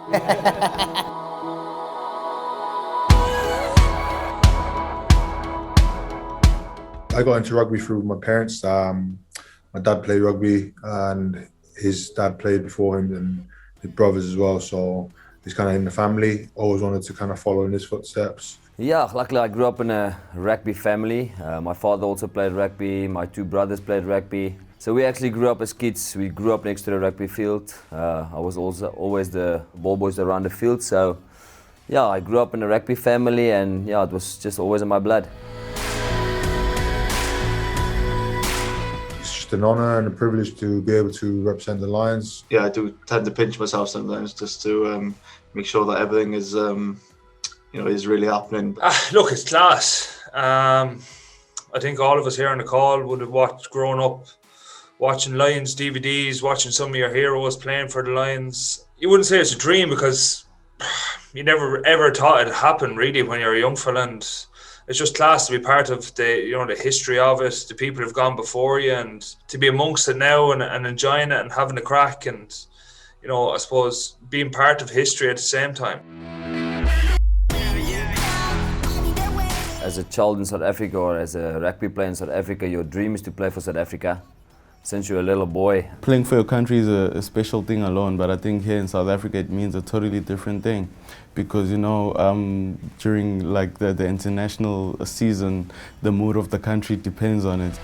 I got into rugby through my parents. My dad played rugby and his dad played before him and his brothers as well. So it's kind of in the family. Always wanted to kind of follow in his footsteps. Yeah, luckily I grew up in a rugby family. My father also played rugby, my two brothers played rugby. So we actually grew up as kids. We grew up next to the rugby field. I was also always the ball boys around the field. So yeah, I grew up in a rugby family and yeah, it was just always in my blood. It's just an honour and a privilege to be able to represent the Lions. Yeah, I do tend to pinch myself sometimes just to make sure that everything is, is really happening. Look, it's class. I think all of us here on the call would have grown up watching Lions DVDs, watching some of your heroes playing for the Lions. You wouldn't say it's a dream because you never ever thought it'd happen really when you're a young fella, and it's just class to be part of the history of it, the people who've gone before you, and to be amongst it now and enjoying it and having a crack, and I suppose being part of history at the same time. As a child in South Africa or as a rugby player in South Africa, your dream is to play for South Africa since you're a little boy. Playing for your country is a special thing alone, but I think here in South Africa it means a totally different thing because, during like the international season, the mood of the country depends on it.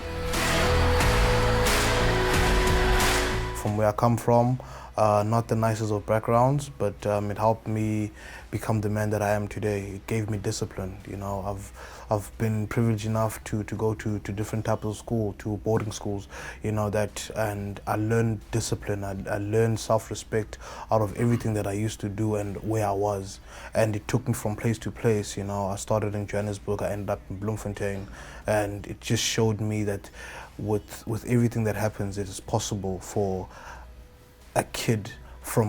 From where I come from, not the nicest of backgrounds, but it helped me become the man that I am today. It gave me discipline. I've been privileged enough to go to different types of school, to boarding schools, and I learned discipline. I learned self-respect out of everything that I used to do and where I was. And it took me from place to place. I started in Johannesburg, I ended up in Bloemfontein, and it just showed me that with everything that happens, it is possible for a kid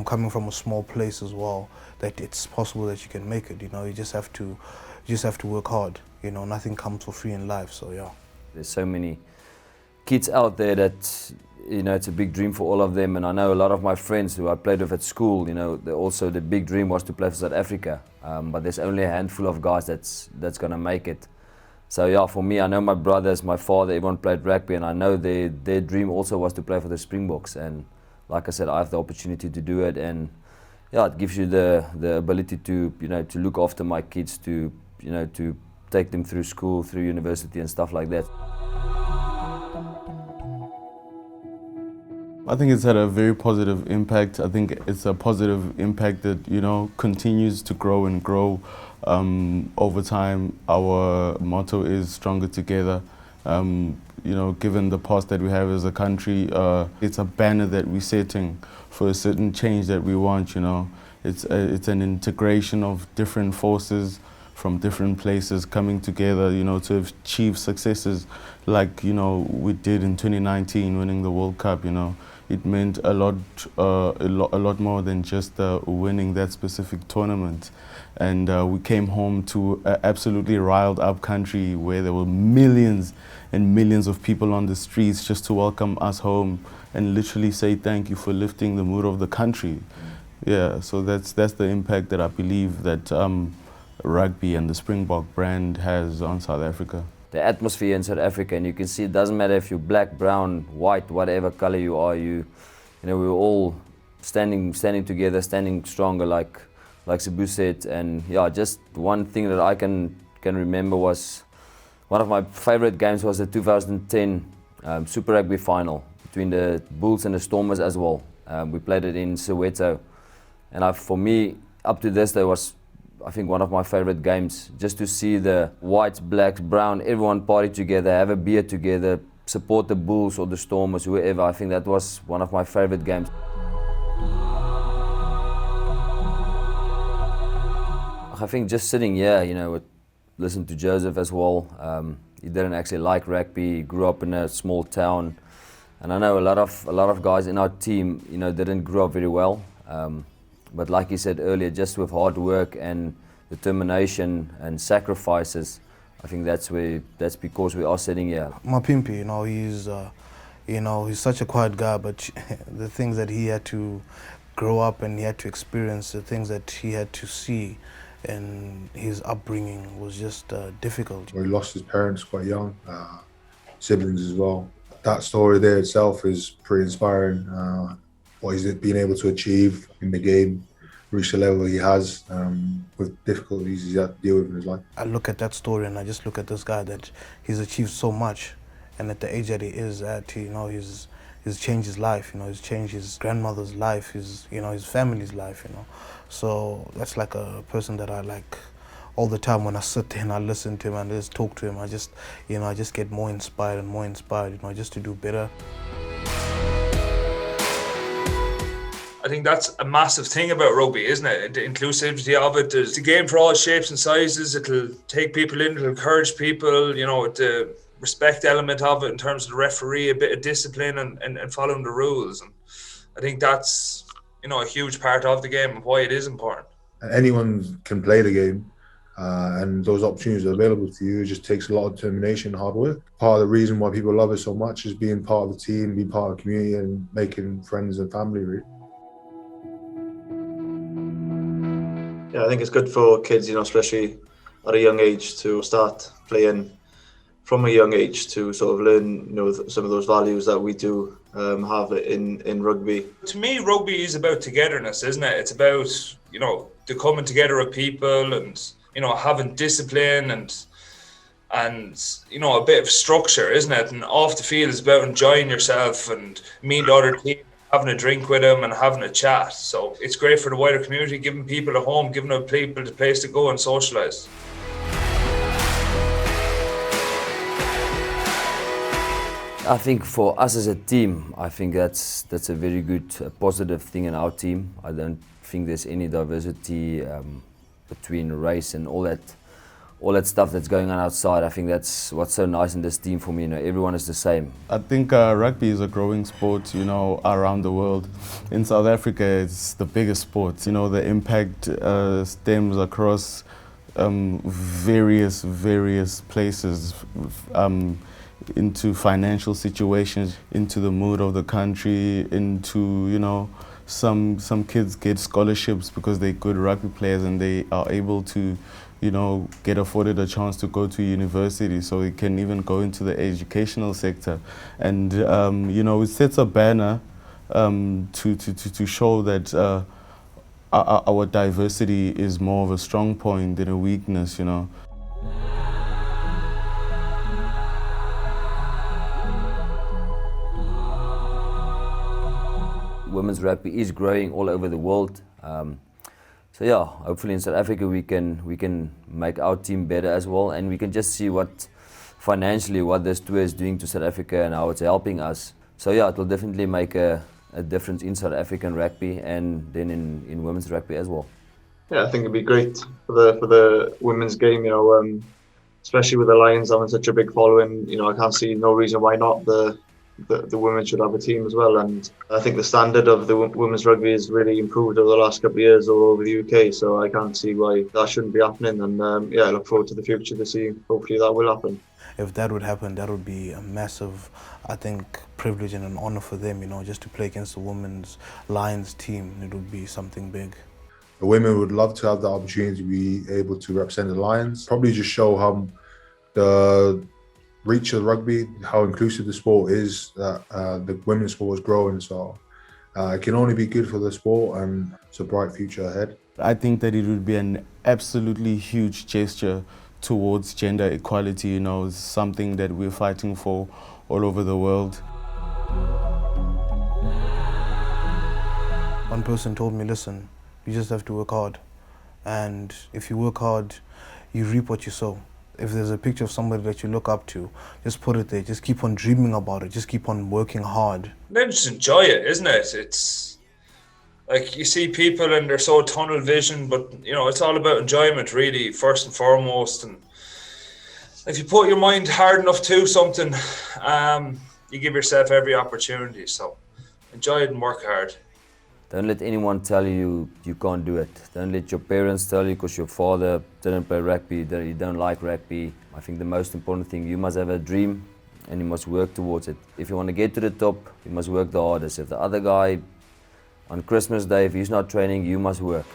coming from a small place as well, that it's possible that you can make it. You just have to work hard. Nothing comes for free in life. So yeah, there's so many kids out there that it's a big dream for all of them, and I know a lot of my friends who I played with at school, the big dream was to play for South Africa, but there's only a handful of guys that's gonna make it. So yeah, for me, I know my brothers, my father, everyone played rugby, and I know their dream also was to play for the Springboks, and like I said, I have the opportunity to do it, and yeah, it gives you the ability to to look after my kids, to take them through school, through university and stuff like that. I think it's had a very positive impact. I think it's a positive impact that continues to grow and grow over time. Our motto is stronger together. Given the past that we have as a country, it's a banner that we're setting for a certain change that we want. It's an integration of different forces from different places coming together, to achieve successes like, we did in 2019, winning the World Cup. It meant a lot more than just winning that specific tournament. And we came home to an absolutely riled up country where there were millions and millions of people on the streets just to welcome us home and literally say thank you for lifting the mood of the country. Yeah, so that's the impact that I believe that rugby and the Springbok brand has on South Africa. The atmosphere in South Africa, and you can see it doesn't matter if you're black, brown, white, whatever color you are, we're all standing together, standing stronger, like Sabu said. And yeah, just one thing that I can remember was one of my favorite games was the 2010 Super Rugby final between the Bulls and the Stormers as well. We played it in Soweto, and for me, up to this day was, I think, one of my favorite games, just to see the whites, blacks, brown, everyone party together, have a beer together, support the Bulls or the Stormers, whoever. I think that was one of my favorite games. I think just sitting here, listen to Joseph as well. He didn't actually like rugby, he grew up in a small town. And I know a lot of guys in our team, didn't grow up very well. But like he said earlier, just with hard work and determination and sacrifices, I think that's because we are sitting here. My Pimpy, he's such a quiet guy, but the things that he had to grow up and he had to experience the things that he had to see, and his upbringing was just difficult. He lost his parents quite young, siblings as well. That story there itself is pretty inspiring. What he's been able to achieve in the game, reach the level he has with difficulties he's had to deal with in his life. I look at that story and I just look at this guy that he's achieved so much, and at the age that he is at, he's changed his life. He's changed his grandmother's life, his family's life. So that's like a person that I like. All the time when I sit there and I listen to him and I just talk to him, I just get more inspired and more inspired, just to do better. I think that's a massive thing about rugby, isn't it? The inclusivity of it. There's the game for all shapes and sizes. It'll take people in, it'll encourage people, the respect element of it in terms of the referee, a bit of discipline and following the rules. And I think that's, a huge part of the game and why it is important. Anyone can play the game. And those opportunities are available to you. It just takes a lot of determination and hard work. Part of the reason why people love it so much is being part of the team, being part of the community and making friends and family, really. Yeah, I think it's good for kids, especially at a young age, to start playing from a young age to sort of learn, some of those values that we do have in rugby. To me, rugby is about togetherness, isn't it? It's about, the coming together of people and, having discipline and a bit of structure, isn't it? And off the field is about enjoying yourself and meeting the other team, having a drink with them and having a chat. So it's great for the wider community, giving people a home, giving people a place to go and socialise. I think for us as a team, I think that's a very good positive thing in our team. I don't think there's any diversity between race and all that stuff that's going on outside. I think that's what's so nice in this team for me. Everyone is the same. I think rugby is a growing sport, around the world. In South Africa, it's the biggest sport. The impact stems across various places, into financial situations, into the mood of the country, into, some kids get scholarships because they're good rugby players and they are able to, get afforded a chance to go to university, so it can even go into the educational sector. And, it sets a banner to show that our diversity is more of a strong point than a weakness, Women's rugby is growing all over the world. So yeah, hopefully in South Africa we can make our team better as well, and we can just see financially what this tour is doing to South Africa and how it's helping us. So yeah, it will definitely make a difference in South African rugby and then in women's rugby as well. Yeah, I think it'd be great for the women's game, especially with the Lions having such a big following. I can't see no reason why not the women should have a team as well. And I think the standard of the women's rugby has really improved over the last couple of years all over the UK, so I can't see why that shouldn't be happening. And I look forward to the future to see, hopefully that will happen. If that would happen, that would be a massive, I think, privilege and an honour for them, just to play against the women's Lions team. It would be something big. The women would love to have the opportunity to be able to represent the Lions, probably just show how the reach of rugby, how inclusive the sport is, that the women's sport is growing. So it can only be good for the sport, and it's a bright future ahead. I think that it would be an absolutely huge gesture towards gender equality, something that we're fighting for all over the world. One person told me, listen, you just have to work hard. And if you work hard, you reap what you sow. If there's a picture of somebody that you look up to, just put it there. Just keep on dreaming about it. Just keep on working hard. Then just enjoy it, isn't it? It's like you see people and they're so tunnel vision, but it's all about enjoyment, really, first and foremost. And if you put your mind hard enough to something, you give yourself every opportunity. So enjoy it and work hard. Don't let anyone tell you you can't do it. Don't let your parents tell you because your father didn't play rugby, that you don't like rugby. I think the most important thing, you must have a dream and you must work towards it. If you want to get to the top, you must work the hardest. If the other guy On Christmas Day, if he's not training, you must work.